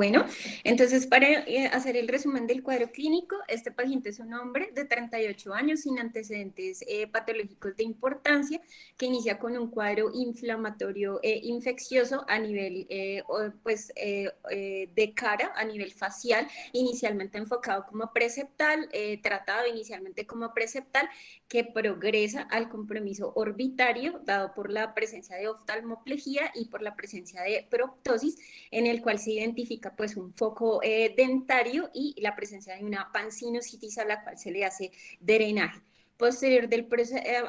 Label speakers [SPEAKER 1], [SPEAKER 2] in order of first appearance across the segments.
[SPEAKER 1] Bueno, entonces para hacer el resumen del cuadro clínico, este paciente es un hombre de 38 años sin antecedentes patológicos de importancia que inicia con un cuadro inflamatorio infeccioso a nivel de cara, a nivel facial, inicialmente enfocado como preceptal, tratado inicialmente como preceptal, que progresa al compromiso orbitario dado por la presencia de oftalmoplejía y por la presencia de proptosis, en el cual se identifica pues un foco dentario y la presencia de una pansinusitis a la cual se le hace drenaje. Posterior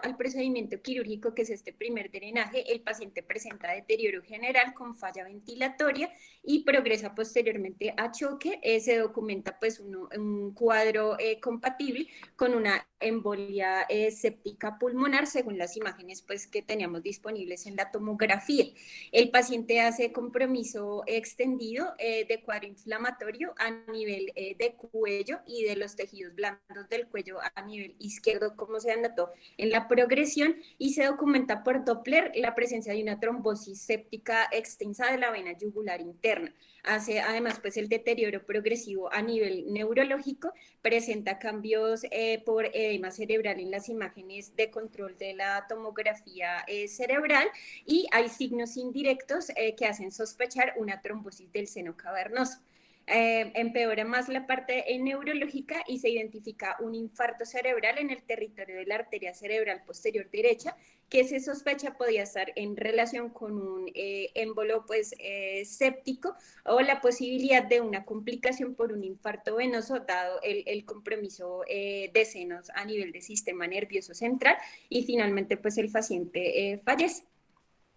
[SPEAKER 1] al procedimiento quirúrgico, que es este primer drenaje, el paciente presenta deterioro general con falla ventilatoria y progresa posteriormente a choque. Se documenta pues un cuadro compatible con una embolia séptica pulmonar según las imágenes pues, que teníamos disponibles en la tomografía. El paciente hace compromiso extendido de cuadro inflamatorio a nivel de cuello y de los tejidos blandos del cuello a nivel izquierdo, como se anotó en la progresión, y se documenta por Doppler la presencia de una trombosis séptica extensa de la vena yugular interna. Hace además pues el deterioro progresivo a nivel neurológico, presenta cambios por edema cerebral en las imágenes de control de la tomografía cerebral, y hay signos indirectos que hacen sospechar una trombosis del seno cavernoso. Empeora más la parte neurológica y se identifica un infarto cerebral en el territorio de la arteria cerebral posterior derecha, que se sospecha podía estar en relación con un émbolo pues, séptico, o la posibilidad de una complicación por un infarto venoso dado el compromiso de senos a nivel del sistema nervioso central, y finalmente pues el paciente fallece.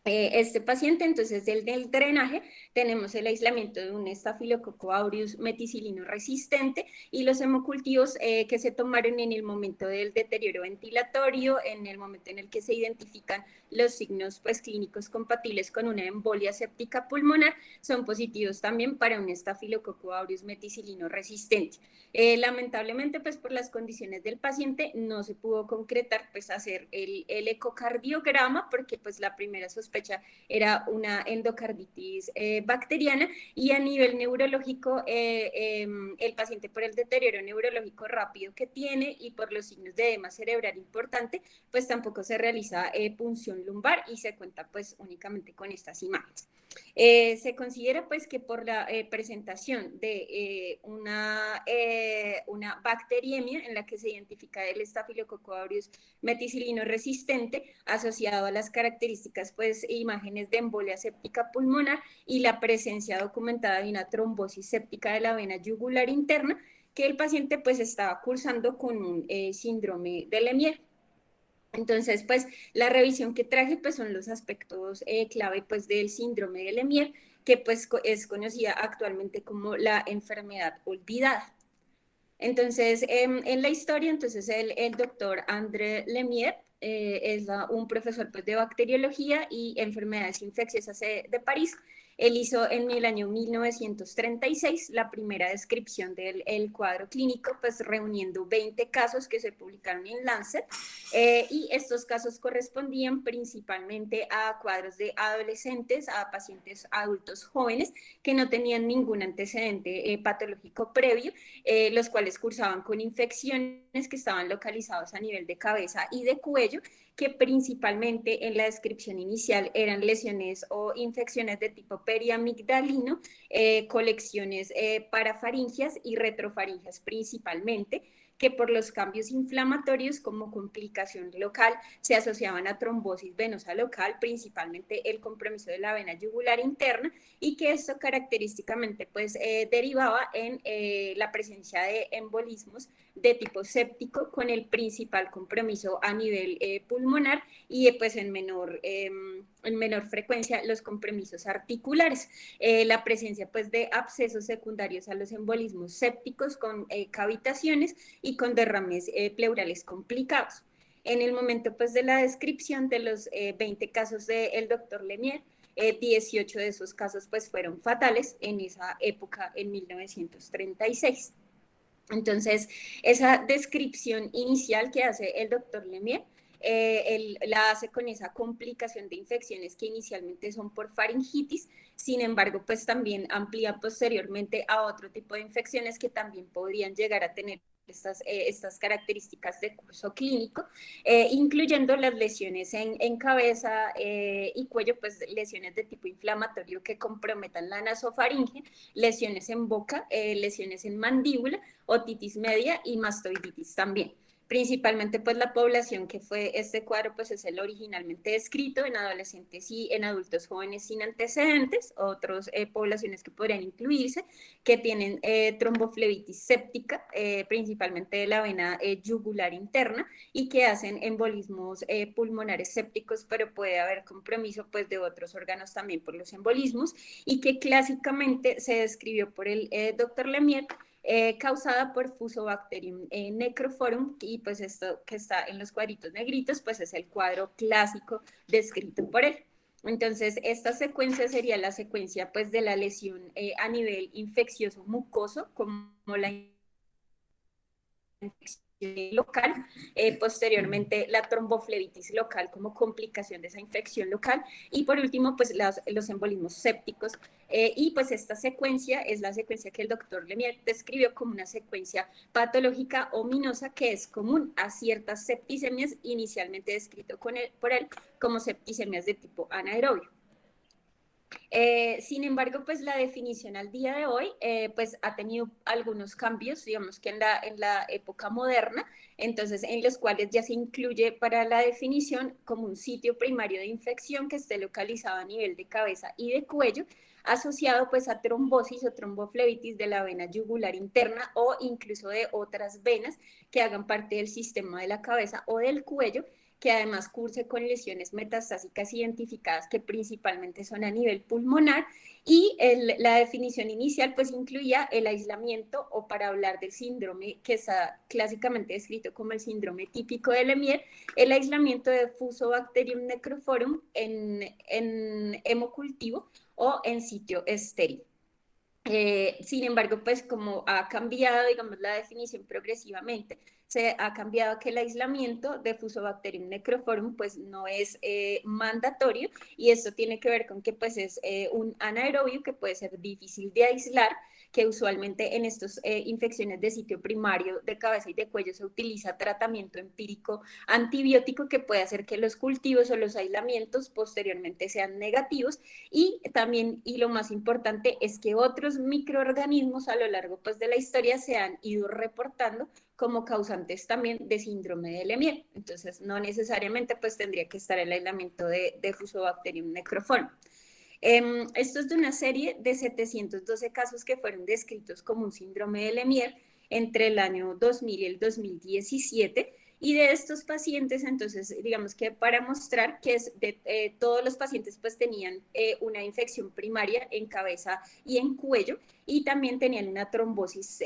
[SPEAKER 1] Este paciente, entonces, del drenaje, tenemos el aislamiento de un Staphylococcus aureus meticilino resistente y los hemocultivos que se tomaron en el momento del deterioro ventilatorio, en el momento en el que se identifican los signos pues, clínicos compatibles con una embolia séptica pulmonar, son positivos también para un Staphylococcus aureus meticilino resistente. Lamentablemente, pues por las condiciones del paciente, no se pudo concretar pues hacer el ecocardiograma, porque pues la primera sospecha era una endocarditis bacteriana, y a nivel neurológico, el paciente por el deterioro neurológico rápido que tiene y por los signos de edema cerebral importante, pues tampoco se realiza punción lumbar y se cuenta pues únicamente con estas imágenes. Se considera pues que por la presentación de una bacteriemia en la que se identifica el Staphylococcus aureus meticilino resistente asociado a las características pues imágenes de embolia séptica pulmonar y la presencia documentada de una trombosis séptica de la vena yugular interna, que el paciente pues estaba cursando con un síndrome de Lemierre. Entonces, pues la revisión que traje pues son los aspectos clave pues del síndrome de Lemierre, que pues es conocida actualmente como la enfermedad olvidada. Entonces, en la historia, entonces el doctor André Lemierre es un profesor pues, de bacteriología y enfermedades infecciosas de París. Él hizo en el año 1936 la primera descripción del cuadro clínico, pues reuniendo 20 casos que se publicaron en Lancet, y estos casos correspondían principalmente a cuadros de adolescentes, a pacientes adultos jóvenes que no tenían ningún antecedente patológico previo, los cuales cursaban con infecciones que estaban localizados a nivel de cabeza y de cuello, que principalmente en la descripción inicial eran lesiones o infecciones de tipo periamigdalino, colecciones parafaringias y retrofaringias principalmente, que por los cambios inflamatorios como complicación local se asociaban a trombosis venosa local, principalmente el compromiso de la vena yugular interna, y que esto característicamente pues derivaba en la presencia de embolismos de tipo séptico con el principal compromiso a nivel pulmonar, y pues en menor frecuencia los compromisos articulares. La presencia pues de abscesos secundarios a los embolismos sépticos con cavitaciones y con derrames pleurales complicados. En el momento pues de la descripción de los 20 casos del doctor Lemierre, 18 de esos casos pues fueron fatales en esa época, en 1936. Entonces, esa descripción inicial que hace el doctor Lemierre la hace con esa complicación de infecciones que inicialmente son por faringitis. Sin embargo, pues también amplía posteriormente a otro tipo de infecciones que también podrían llegar a tener estas características de curso clínico, incluyendo las lesiones en cabeza y cuello, pues lesiones de tipo inflamatorio que comprometan la nasofaringe, lesiones en boca, lesiones en mandíbula, otitis media y mastoiditis también. Principalmente pues la población que fue este cuadro pues es el originalmente descrito en adolescentes y en adultos jóvenes sin antecedentes, otras poblaciones que podrían incluirse, que tienen tromboflebitis séptica, principalmente de la vena yugular interna, y que hacen embolismos pulmonares sépticos, pero puede haber compromiso pues de otros órganos también por los embolismos, y que clásicamente se describió por el doctor Lemieux causada por Fusobacterium necrophorum, y pues esto que está en los cuadritos negritos, pues es el cuadro clásico descrito por él. Entonces, esta secuencia sería la secuencia pues de la lesión a nivel infeccioso mucoso, como la infección local, posteriormente la tromboflebitis local como complicación de esa infección local, y por último pues los embolismos sépticos, y pues esta secuencia es la secuencia que el doctor Lemieux describió como una secuencia patológica ominosa que es común a ciertas septicemias, inicialmente descrito por él como septicemias de tipo anaerobio. Sin embargo, pues la definición al día de hoy pues ha tenido algunos cambios, digamos que en la época moderna, entonces en los cuales ya se incluye para la definición como un sitio primario de infección que esté localizado a nivel de cabeza y de cuello, asociado pues a trombosis o tromboflebitis de la vena yugular interna o incluso de otras venas que hagan parte del sistema de la cabeza o del cuello, que además curse con lesiones metastásicas identificadas que principalmente son a nivel pulmonar, y la definición inicial pues incluía el aislamiento, o para hablar del síndrome que está clásicamente descrito como el síndrome típico de Lemierre, el aislamiento de Fusobacterium necrophorum en hemocultivo o en sitio estéril. Sin embargo, pues como ha cambiado, digamos, la definición progresivamente, se ha cambiado que el aislamiento de Fusobacterium necrophorum pues no es mandatorio, y esto tiene que ver con que pues es un anaerobio que puede ser difícil de aislar, que usualmente en estas infecciones de sitio primario de cabeza y de cuello se utiliza tratamiento empírico antibiótico que puede hacer que los cultivos o los aislamientos posteriormente sean negativos, y también, y lo más importante, es que otros microorganismos a lo largo pues, de la historia se han ido reportando como causantes también de síndrome de Lemierre. Entonces, no necesariamente pues tendría que estar el aislamiento de Fusobacterium necrophorum. Esto es de una serie de 712 casos que fueron descritos como un síndrome de Lemierre entre el año 2000 y el 2017. Y de estos pacientes, entonces, digamos que para mostrar que todos los pacientes pues tenían una infección primaria en cabeza y en cuello, y también tenían una trombosis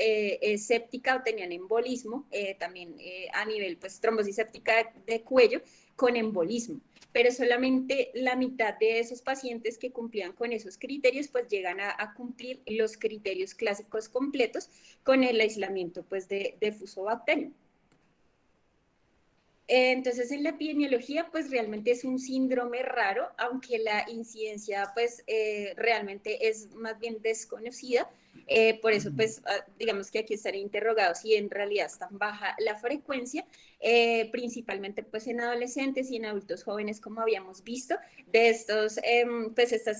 [SPEAKER 1] séptica o tenían embolismo, también a nivel pues trombosis séptica de cuello con embolismo, pero solamente la mitad de esos pacientes que cumplían con esos criterios pues llegan a cumplir los criterios clásicos completos con el aislamiento pues de Fusobacterium. Entonces, en la epidemiología, pues realmente es un síndrome raro, aunque la incidencia, pues realmente es más bien desconocida. Por eso, pues, digamos que aquí estaría interrogado si en realidad es tan baja la frecuencia, principalmente pues en adolescentes y en adultos jóvenes, como habíamos visto. De estos, pues estos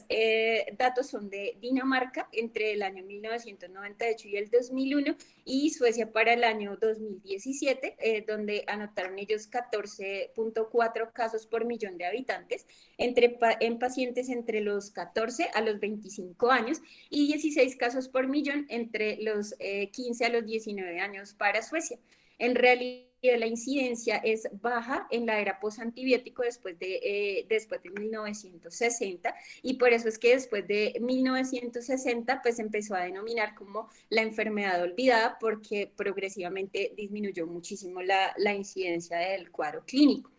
[SPEAKER 1] datos son de Dinamarca entre el año 1998 y el 2001, y Suecia para el año 2017, donde anotaron ellos 14.4 casos por millón de habitantes en pacientes entre los 14 a los 25 años, y 16 casos por millón entre los 15 a los 19 años para Suecia. En realidad, la incidencia es baja en la era posantibiótico después de 1960, y por eso es que después de 1960 pues empezó a denominar como la enfermedad olvidada, porque progresivamente disminuyó muchísimo la incidencia del cuadro clínico.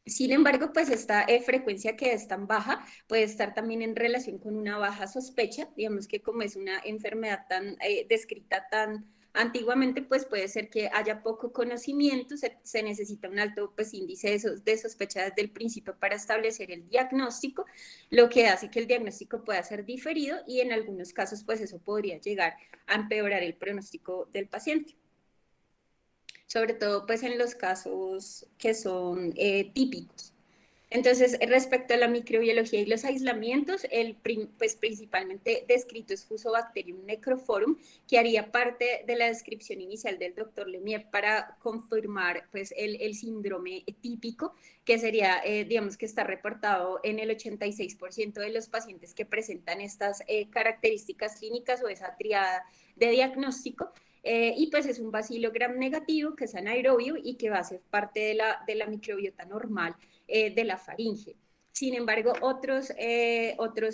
[SPEAKER 1] Sin embargo, pues esta frecuencia que es tan baja puede estar también en relación con una baja sospecha, digamos que como es una enfermedad tan descrita tan Antiguamente, pues puede ser que haya poco conocimiento, se necesita un alto pues, índice de sospecha desde el principio para establecer el diagnóstico, lo que hace que el diagnóstico pueda ser diferido y en algunos casos pues eso podría llegar a empeorar el pronóstico del paciente. Sobre todo pues en los casos que son típicos. Entonces, respecto a la microbiología y los aislamientos, pues principalmente descrito es Fusobacterium necrophorum, que haría parte de la descripción inicial del doctor Lemieux para confirmar pues, el síndrome típico, que sería, digamos que está reportado en el 86% de los pacientes que presentan estas características clínicas o esa triada de diagnóstico. Y pues es un bacilo gram negativo que es anaerobio y que va a ser parte de la microbiota normal de la faringe. Sin embargo, otros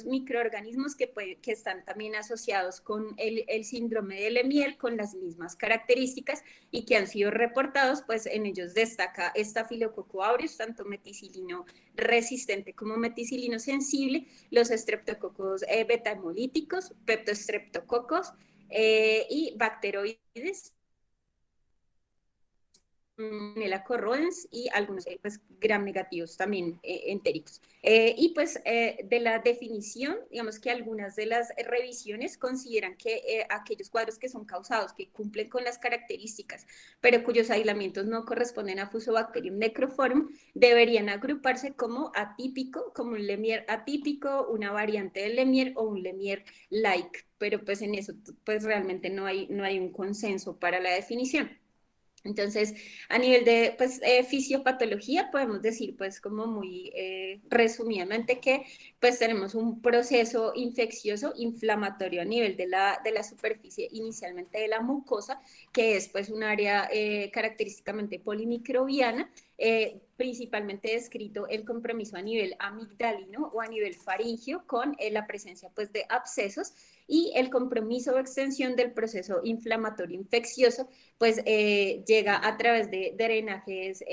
[SPEAKER 1] microorganismos que están también asociados con el síndrome de Lemieux, con las mismas características y que han sido reportados, pues en ellos destaca Staphylococcus aureus, tanto meticilino resistente como meticilino sensible, los estreptococos beta-hemolíticos, peptostreptococos y bacteroides Nella corroens y algunos pues, gram negativos también entéricos. Y pues de la definición, digamos que algunas de las revisiones consideran que aquellos cuadros que son causados, que cumplen con las características, pero cuyos aislamientos no corresponden a Fusobacterium necrophorum, deberían agruparse como atípico, como un Lemierre atípico, una variante del Lemierre o un Lemierre-like, pero pues en eso pues realmente no hay un consenso para la definición. Entonces, a nivel de pues, fisiopatología, podemos decir, pues, como muy resumidamente, que pues tenemos un proceso infeccioso inflamatorio a nivel de la superficie, inicialmente de la mucosa, que es pues un área característicamente polimicrobiana, principalmente descrito el compromiso a nivel amigdalino o a nivel faringio con la presencia pues, de abscesos y el compromiso o extensión del proceso inflamatorio infeccioso pues llega a través de drenajes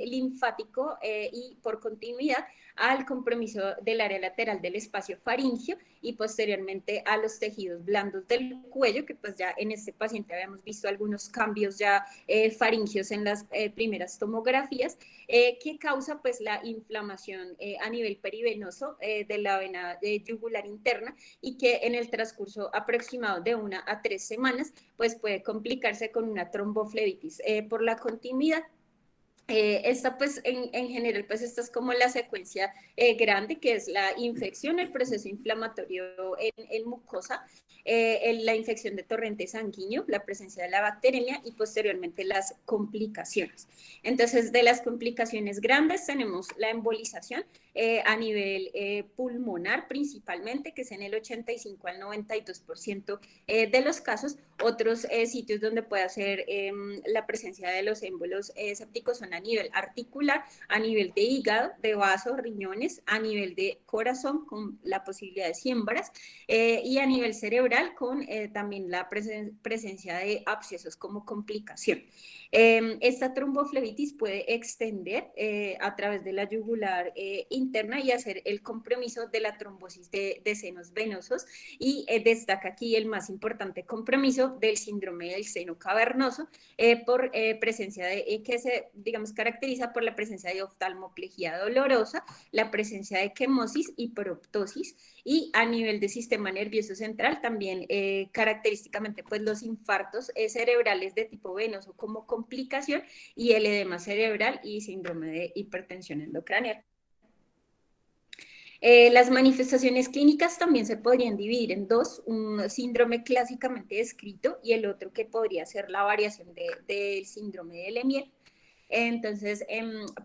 [SPEAKER 1] linfático y por continuidad al compromiso del área lateral del espacio faríngeo y posteriormente a los tejidos blandos del cuello, que pues ya en este paciente habíamos visto algunos cambios ya faríngeos en las primeras tomografías, que causa pues la inflamación a nivel perivenoso de la vena yugular interna y que en el transcurso aproximado de 1 a 3 semanas pues puede complicarse con una tromboflebitis por la continuidad. Esta pues en general pues esta es como la secuencia grande que es la infección, el proceso inflamatorio en mucosa, la infección de torrente sanguíneo, la presencia de la bacteremia y posteriormente las complicaciones. Entonces de las complicaciones grandes tenemos la embolización a nivel pulmonar principalmente, que es en el 85 al 92% de los casos. Otros sitios donde puede ser la presencia de los émbolos sépticos son a nivel articular, a nivel de hígado, de vaso, riñones, a nivel de corazón con la posibilidad de siembras y a nivel cerebral con también la presencia de abscesos como complicación. Esta tromboflebitis puede extender a través de la yugular interna y hacer el compromiso de la trombosis de senos venosos y destaca aquí el más importante compromiso del síndrome del seno cavernoso por presencia de, que se, digamos, caracteriza por la presencia de oftalmoplegia dolorosa, la presencia de quemosis y proptosis y a nivel de sistema nervioso central también característicamente pues los infartos cerebrales de tipo venoso como complicación y el edema cerebral y síndrome de hipertensión endocraneal. Las manifestaciones clínicas también se podrían dividir en dos, un síndrome clásicamente descrito y el otro que podría ser la variación del síndrome de Lemierre. Entonces,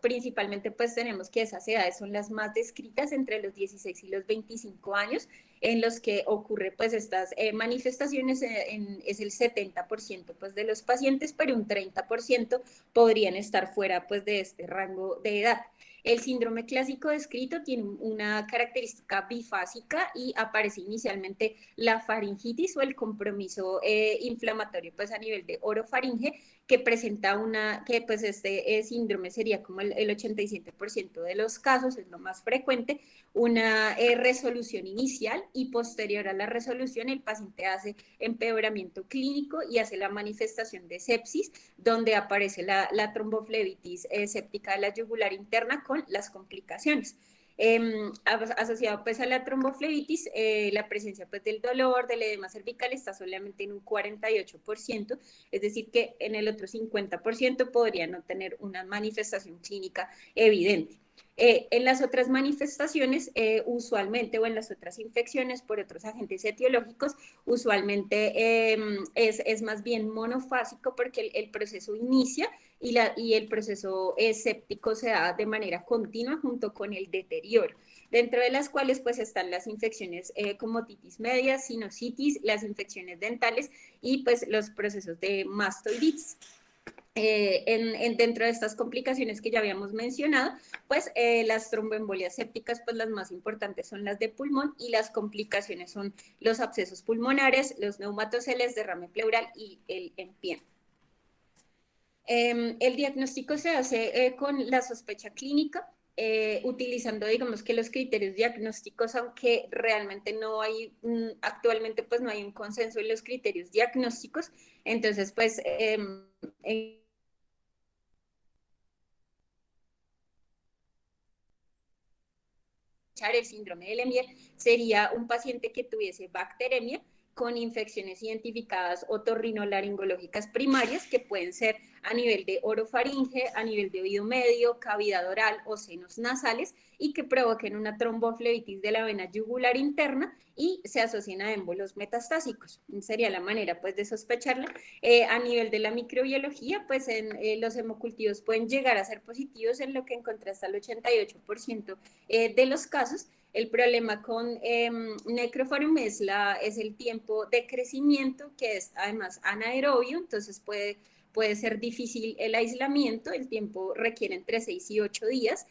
[SPEAKER 1] principalmente pues tenemos que esas edades son las más descritas entre los 16 y los 25 años, en los que ocurre pues estas manifestaciones, es el 70% pues de los pacientes, pero un 30% podrían estar fuera pues de este rango de edad. El síndrome clásico descrito tiene una característica bifásica y aparece inicialmente la faringitis o el compromiso inflamatorio pues a nivel de orofaringe, que presenta que pues este síndrome sería como el 87% de los casos, es lo más frecuente, una resolución inicial, y posterior a la resolución el paciente hace empeoramiento clínico y hace la manifestación de sepsis, donde aparece la tromboflebitis séptica de la yugular interna con las complicaciones. Asociado pues a la tromboflebitis, la presencia pues del dolor, del edema cervical está solamente en un 48%, es decir que en el otro 50% podría no tener una manifestación clínica evidente. En las otras manifestaciones, usualmente, o en las otras infecciones por otros agentes etiológicos, usualmente es más bien monofásico, porque el proceso inicia y el proceso séptico se da de manera continua junto con el deterioro, dentro de las cuales pues están las infecciones como otitis media, sinusitis, las infecciones dentales y pues los procesos de mastoiditis. Dentro de estas complicaciones que ya habíamos mencionado, pues las tromboembolias sépticas, pues las más importantes son las de pulmón, y las complicaciones son los abscesos pulmonares, los neumatoceles, derrame pleural y el empiema. El diagnóstico se hace con la sospecha clínica, utilizando, digamos, que los criterios diagnósticos, aunque realmente no hay, actualmente pues no hay un consenso en los criterios diagnósticos. Entonces pues el síndrome de Lemierre sería un paciente que tuviese bacteremia con infecciones identificadas otorrinolaringológicas primarias, que pueden ser a nivel de orofaringe, a nivel de oído medio, cavidad oral o senos nasales, y que provoquen una tromboflebitis de la vena yugular interna y se asocian a émbolos metastásicos. Sería la manera pues de sospecharla. A nivel de la microbiología, pues los hemocultivos pueden llegar a ser positivos, en lo que encontré hasta el 88% de los casos. El problema con necroforum es el tiempo de crecimiento, que es además anaerobio, entonces puede ser difícil el aislamiento, el tiempo requiere entre 6 y 8 días.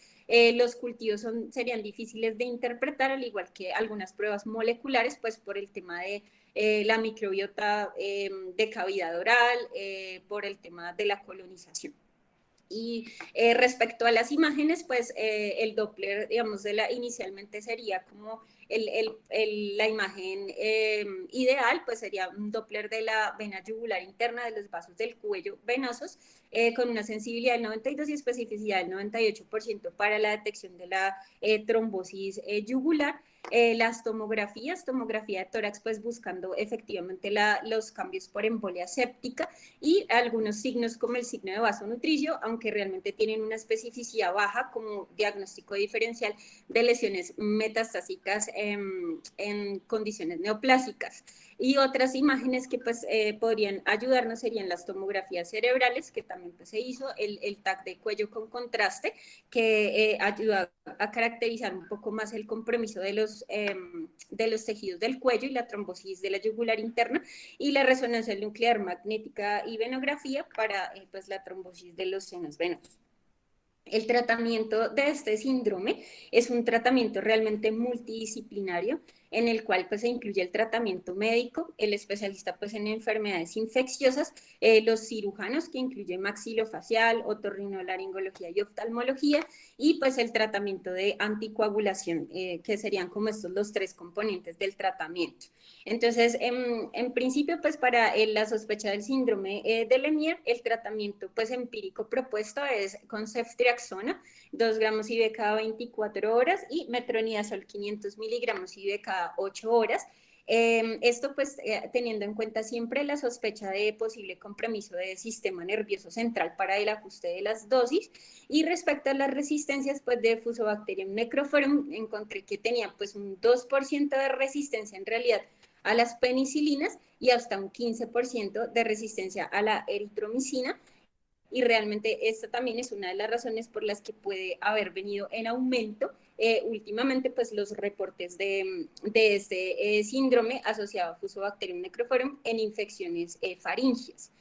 [SPEAKER 1] Los cultivos serían difíciles de interpretar, al igual que algunas pruebas moleculares, pues por el tema de la microbiota de cavidad oral, por el tema de la colonización. Y respecto a las imágenes, pues el Doppler, digamos, inicialmente sería como la imagen ideal, pues sería un Doppler de la vena yugular interna, de los vasos del cuello venosos, con una sensibilidad del 92 y especificidad del 98% para la detección de la trombosis yugular. Las tomografía de tórax, pues buscando efectivamente los cambios por embolia séptica, y algunos signos como el signo de vasonutricio, aunque realmente tienen una especificidad baja como diagnóstico diferencial de lesiones metastásicas en condiciones neoplásicas. Y otras imágenes que pues podrían ayudarnos serían las tomografías cerebrales, que también pues, se hizo, el TAC de cuello con contraste, que ayuda a caracterizar un poco más el compromiso de los tejidos del cuello y la trombosis de la yugular interna, y la resonancia nuclear magnética y venografía para pues, la trombosis de los senos venosos. El tratamiento de este síndrome es un tratamiento realmente multidisciplinario, en el cual pues, se incluye el tratamiento médico, el especialista pues, en enfermedades infecciosas, los cirujanos, que incluye maxilofacial, otorrinolaringología y oftalmología, y pues el tratamiento de anticoagulación, que serían como estos los tres componentes del tratamiento. Entonces, en principio, pues para la sospecha del síndrome de Lemierre, el tratamiento pues empírico propuesto es con ceftriaxona, 2 gramos IV cada 24 horas, y metronidazol 500 miligramos IV cada 8 horas. Esto pues teniendo en cuenta siempre la sospecha de posible compromiso del sistema nervioso central para el ajuste de las dosis. Y respecto a las resistencias pues de Fusobacterium necrophorum, encontré que tenía pues un 2% de resistencia en realidad a las penicilinas y hasta un 15% de resistencia a la eritromicina, y realmente esta también es una de las razones por las que puede haber venido en aumento últimamente pues los reportes de este síndrome asociado a Fusobacterium necrophorum en infecciones faringias.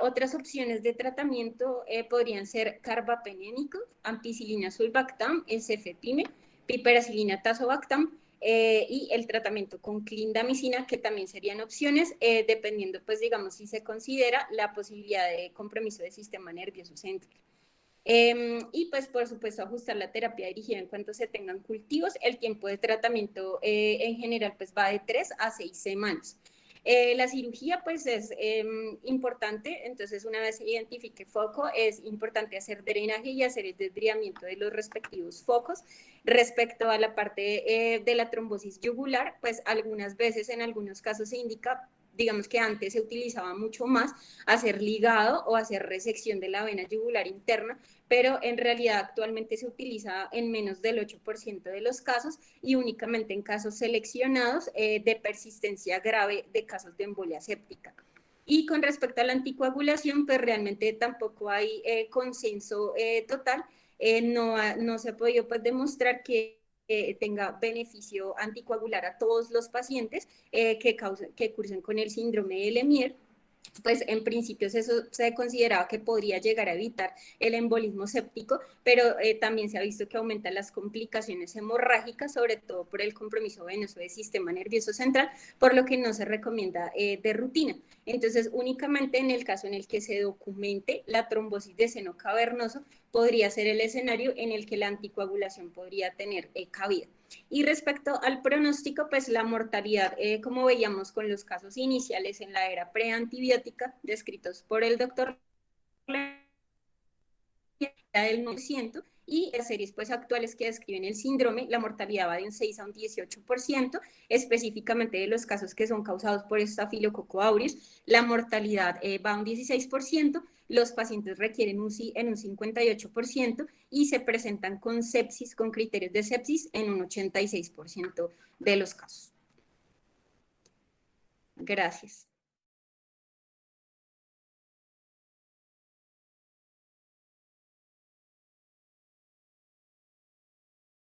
[SPEAKER 1] Otras opciones de tratamiento podrían ser carbapenénico, ampicilina sulbactam, el cefepime, piperacilina tazobactam, y el tratamiento con clindamicina, que también serían opciones, dependiendo, pues, digamos, si se considera la posibilidad de compromiso del sistema nervioso central. Y pues por supuesto ajustar la terapia dirigida en cuanto se tengan cultivos. El tiempo de tratamiento en general pues va de 3 a 6 semanas. La cirugía pues es importante, entonces una vez se identifique foco es importante hacer drenaje y hacer el desviamiento de los respectivos focos. Respecto a la parte de la trombosis yugular, pues algunas veces en algunos casos se indica, digamos que antes se utilizaba mucho más hacer ligado o hacer resección de la vena yugular interna, pero en realidad actualmente se utiliza en menos del 8% de los casos y únicamente en casos seleccionados de persistencia grave de casos de embolia séptica. Y con respecto a la anticoagulación, pues realmente tampoco hay consenso total. No se ha podido pues, demostrar que tenga beneficio anticoagular a todos los pacientes que cursen con el síndrome de Lemierre. Pues en principio eso se consideraba que podría llegar a evitar el embolismo séptico, pero también se ha visto que aumentan las complicaciones hemorrágicas, sobre todo por el compromiso venoso del sistema nervioso central, por lo que no se recomienda de rutina. Entonces, únicamente en el caso en el que se documente la trombosis de seno cavernoso, podría ser el escenario en el que la anticoagulación podría tener cabida. Y respecto al pronóstico, pues la mortalidad, como veíamos con los casos iniciales en la era preantibiótica, descritos por el doctor del 9%, y las series pues, actuales que describen el síndrome, la mortalidad va de un 6 a un 18%, específicamente de los casos que son causados por Staphylococcus aureus, la mortalidad va a un 16%, los pacientes requieren UCI en un 58% y se presentan con sepsis, con criterios de sepsis en un 86% de los casos. Gracias.